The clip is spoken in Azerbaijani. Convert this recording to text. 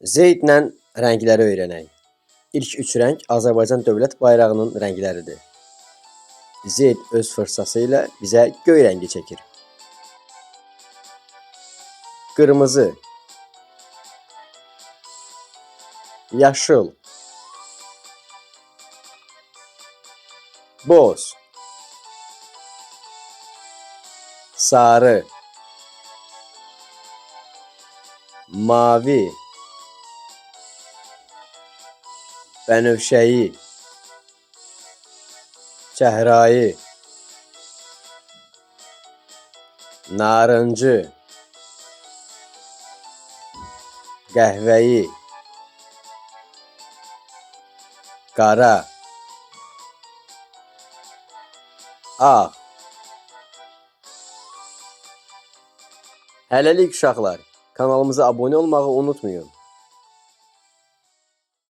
Zeydlə rəngləri öyrənək. İlk üç rəng Azərbaycan dövlət bayrağının rəngləridir. Zeyd öz fırsası ilə bizə göy rəngi çəkir. Qırmızı, yaşıl, boz, sarı, mavi, bənövşəyi, çəhrayı, narıncı, qəhvəyi, qara, ağ. Hələlik uşaqlar, kanalımıza abunə olmağı unutmayın.